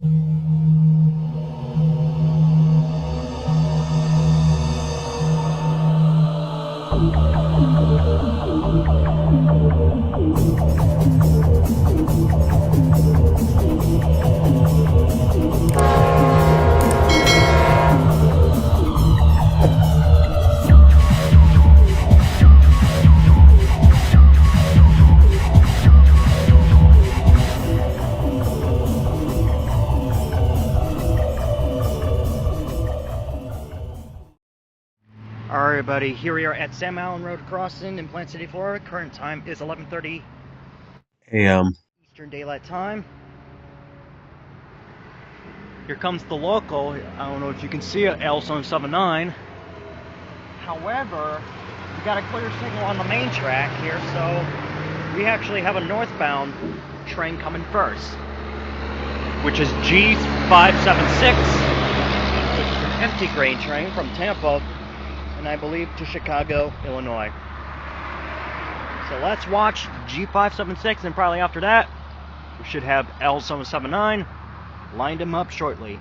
Alright everybody, here we are at Sam Allen Road Crossing in Plant City, Florida. Current time is 11:30 a.m. Eastern Daylight Time. Here comes the local. I don't know if you can see it, L779. However, we got a clear signal on the main track here, so we actually have a northbound train coming first, which is G576, which is an empty grain train from Tampa, and I believe to Chicago, Illinois. So let's watch G576, and probably after that, we should have L779 lined him up shortly.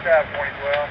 Drive 2012.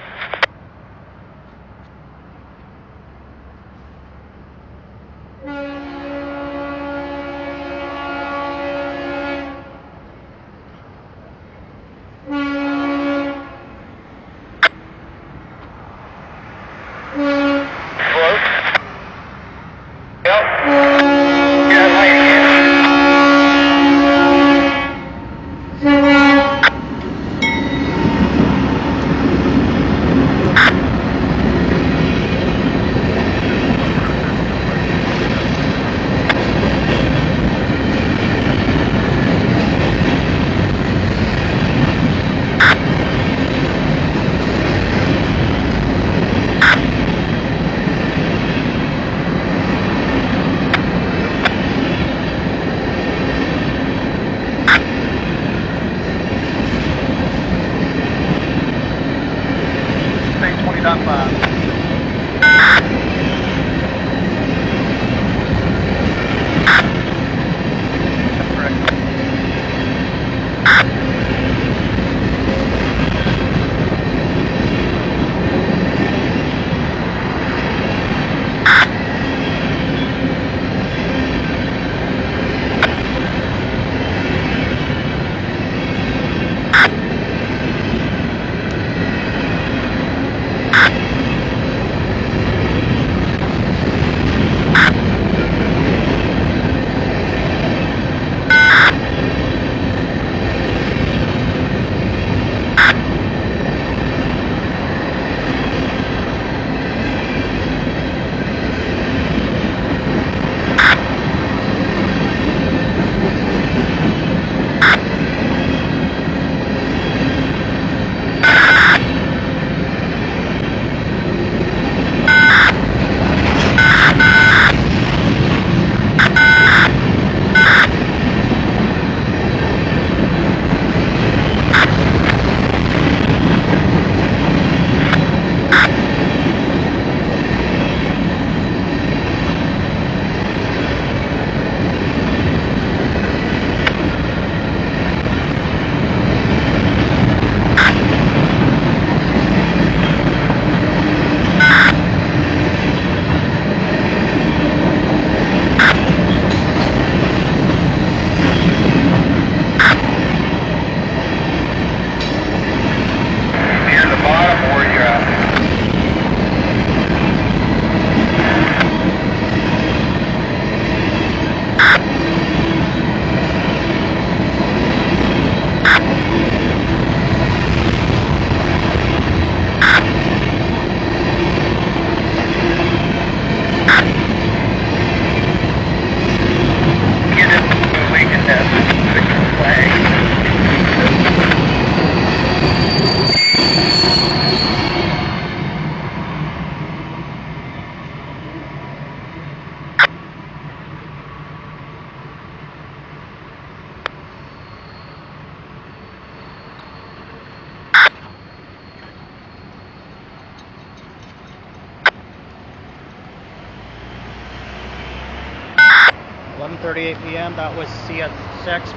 11:38 p.m. That was CSX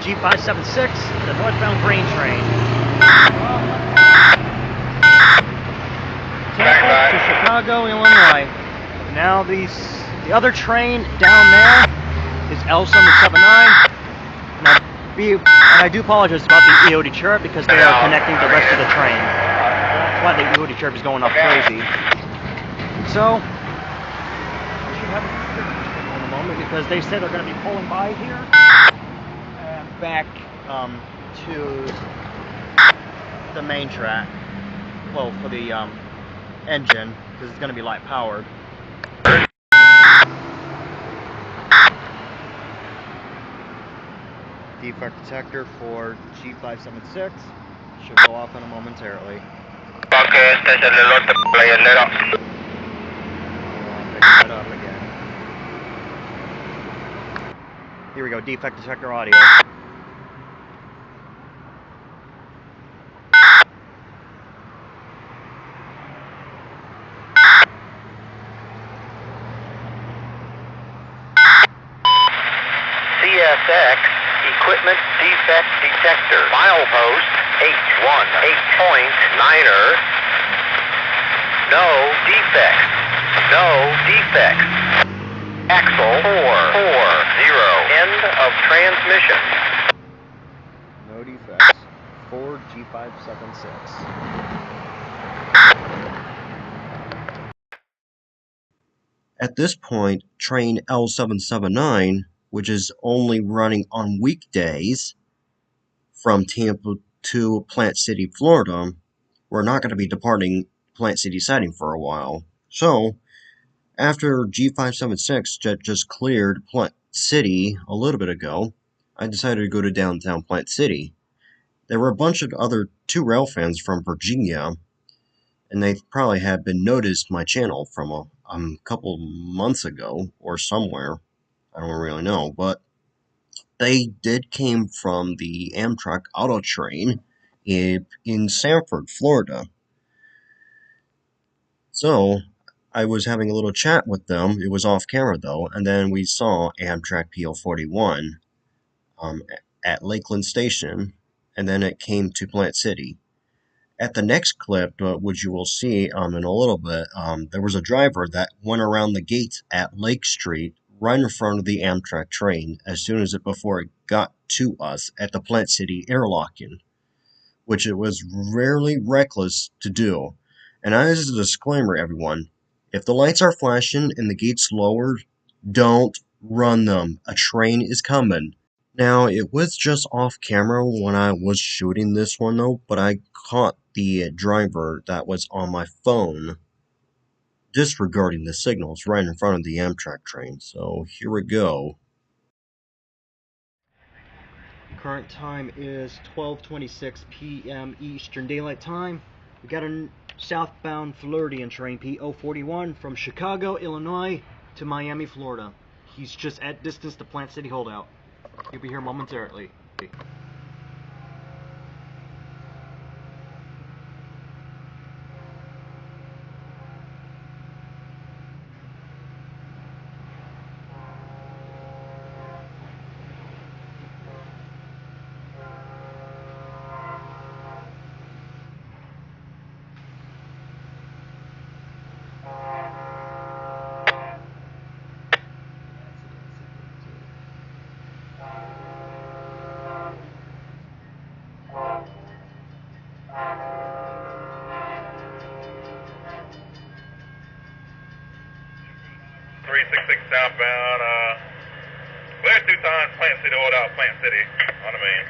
G576, the northbound grain train. Tampa to Chicago, Illinois. Now the other train down there is L779. And I do apologize about the EOD chirp because they are connecting the rest of the train. That's why the EOD chirp is going off crazy. So, we should have in a moment because they said they're going to be pulling by here and back to the main track. Well, for the engine because it's going to be light powered. Defect detector for G576 should go off in a momentarily. Okay, station del norte, playendero. Pick that up again. Here we go, defect detector audio. CSX Equipment Defect Detector. Milepost 818.9er. No defects. No defects. Axle 440. End of transmission. No defects. Ford G576. At this point, train L779, which is only running on weekdays from Tampa to Plant City, Florida, we're not going to be departing Plant City siding for a while. So, after G576 just cleared Plant City a little bit ago, I decided to go to downtown Plant City. There were a bunch of other 2 Railfans from Virginia, and they probably had been noticed my channel from a couple months ago or somewhere. I don't really know, but they came from the Amtrak Auto Train in Sanford, Florida. So, I was having a little chat with them. It was off camera though, and then we saw Amtrak PO41 at Lakeland Station, and then it came to Plant City. At the next clip, which you will see in a little bit, there was a driver that went around the gates at Lake Street right in front of the Amtrak train before it got to us at the Plant City airlocking, which it was rarely reckless to do. And as a disclaimer, everyone, if the lights are flashing and the gates lowered, don't run them. A train is coming. Now, it was just off camera when I was shooting this one though, but I caught the driver that was on my phone disregarding the signals right in front of the Amtrak train. So here we go. Current time is 12:26 p.m. Eastern Daylight Time. We got a southbound Floridian train PO41 from Chicago, Illinois to Miami, Florida. He's just at distance to Plant City holdout. He'll be here momentarily. 366 southbound, clear 2 times, Plant City, hold out, Plant City, on the main.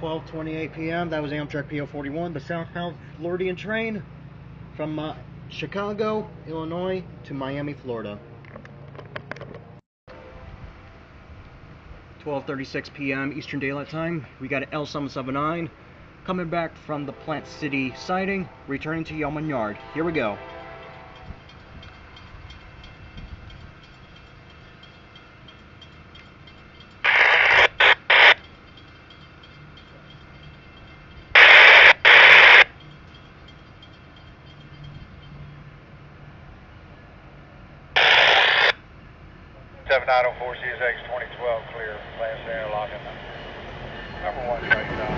12:28 p.m. That was Amtrak PO41, the southbound Floridian train from Chicago, Illinois to Miami, Florida. 12:36 p.m. Eastern Daylight Time. We got an L779 coming back from the Plant City siding, returning to Yeoman Yard. Here we go. (7904 CSX 2012 clear, last interlocking. Number 1 train down.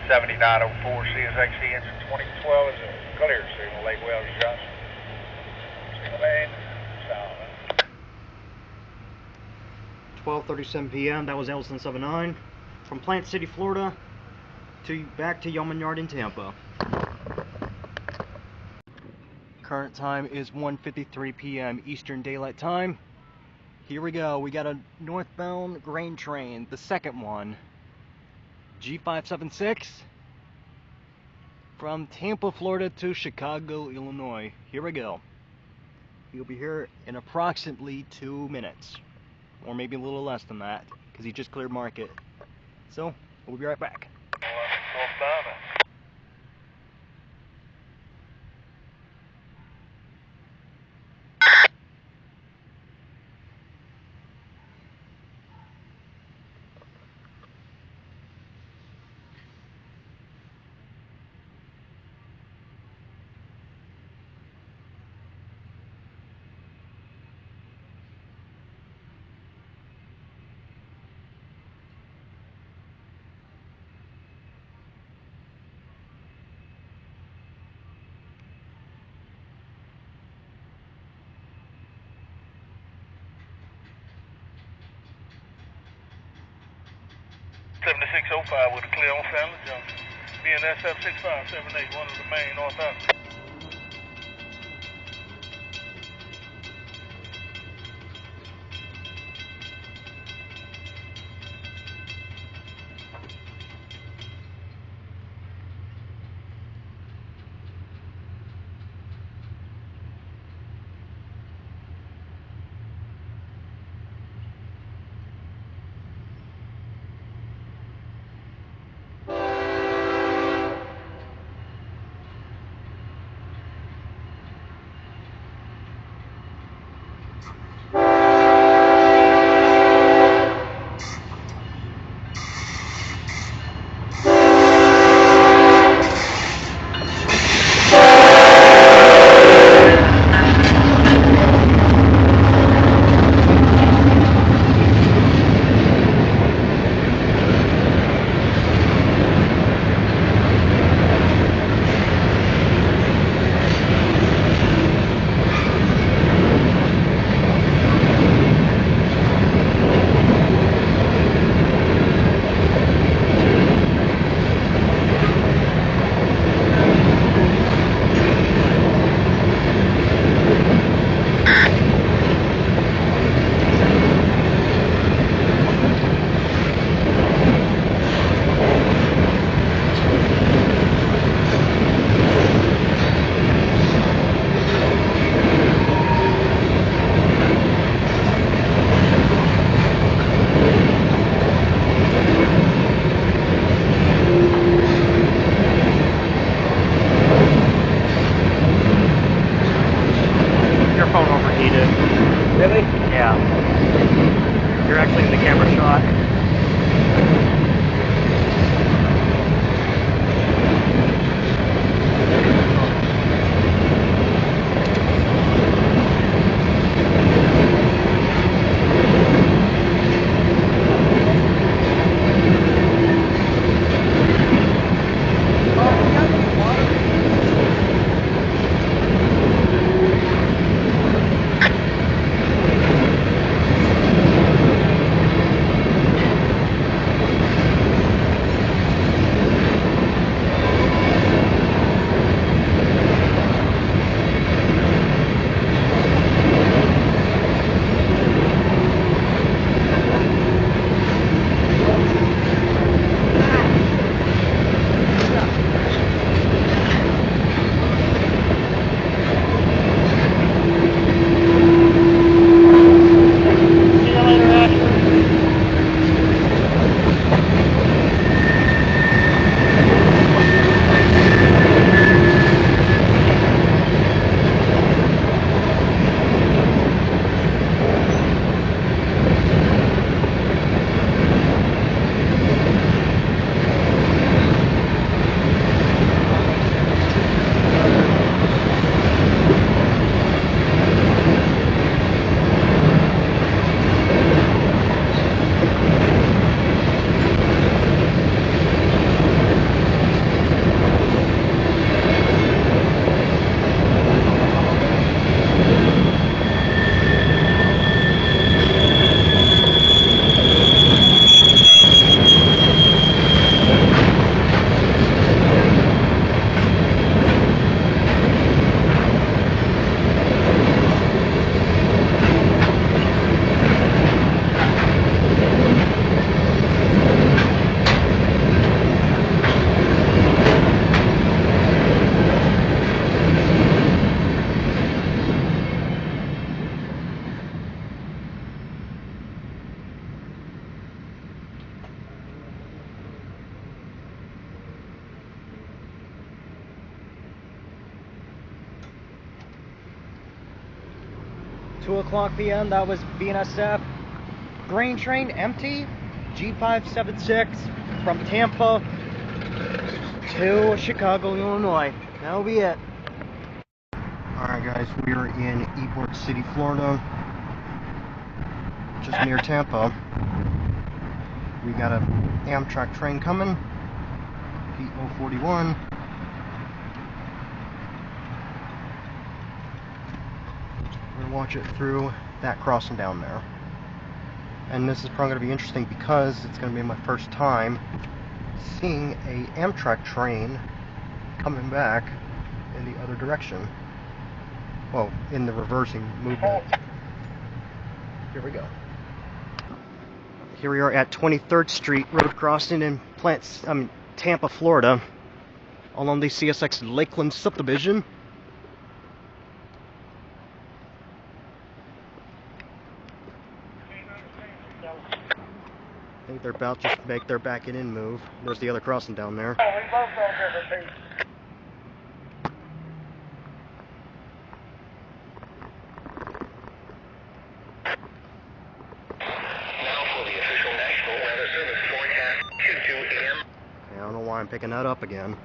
(7904 CSXC engine 2012 is a clear signal, Lake Wells Junction. Signal main, south. 12:37 p.m. That was L779 from Plant City, Florida to back to Yeoman Yard in Tampa. Current time is 1:53 p.m. Eastern Daylight Time. Here we go. We got a northbound grain train, the second one, G576, from Tampa, Florida to Chicago, Illinois. Here we go. He'll be here in approximately 2 minutes, or maybe a little less than that, because he just cleared market. So, we'll be right back. Northbound. (7605 with a clear on Family Junction. BNS 6578, one of the main northbound. Really? Yeah. You're actually in the camera shot. 2 o'clock p.m. That was BNSF. Grain train empty. G576 from Tampa to Chicago, Illinois. That'll be it. Alright guys, we are in Ybor City, Florida, just near Tampa. We got a Amtrak train coming, P041. We're going to watch it through that crossing down there. And this is probably going to be interesting because it's going to be my first time seeing a Amtrak train coming back in the other direction. Well, in the reversing movement. Here we go. Here we are at 23rd Street road crossing in Tampa, Florida, along the CSX Lakeland subdivision. I think they're about to make their back and in move. There's the other crossing down there. Oh, we both go different pieces. I don't know why I'm picking that up again.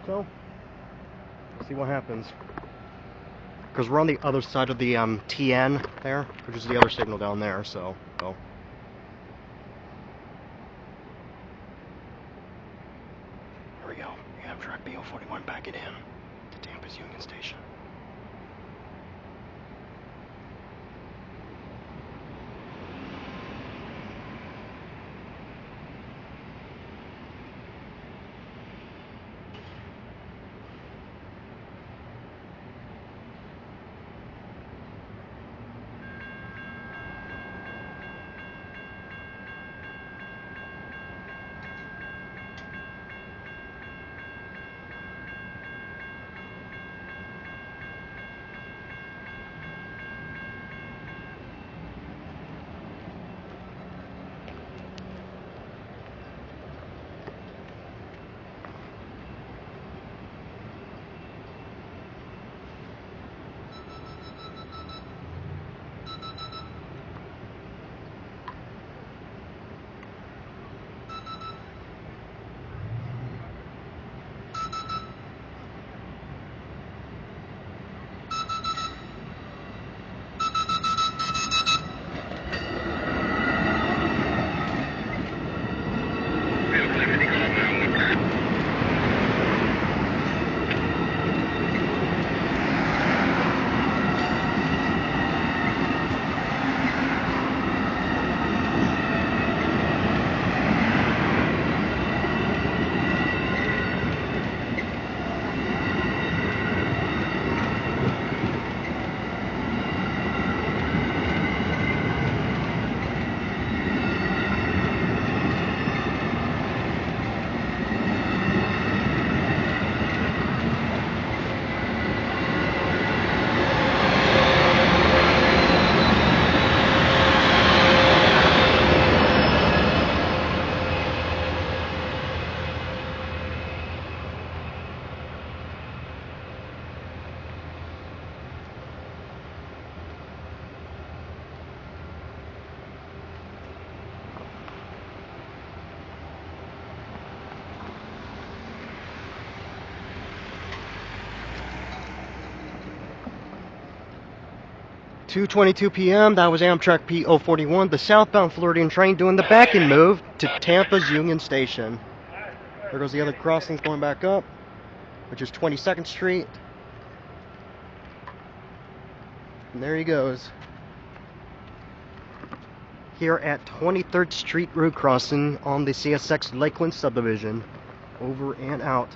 So, let's see what happens. Because we're on the other side of the TN there, which is the other signal down there, so. Here we go. Amtrak P041 backing in to Tampa's Union Station. (2:22 p.m.) That was Amtrak P041, the southbound Floridian train doing the back-in move to Tampa's Union Station. There goes the other crossings going back up, which is 22nd Street. And there he goes. Here at 23rd Street road crossing on the CSX Lakeland subdivision. Over and out.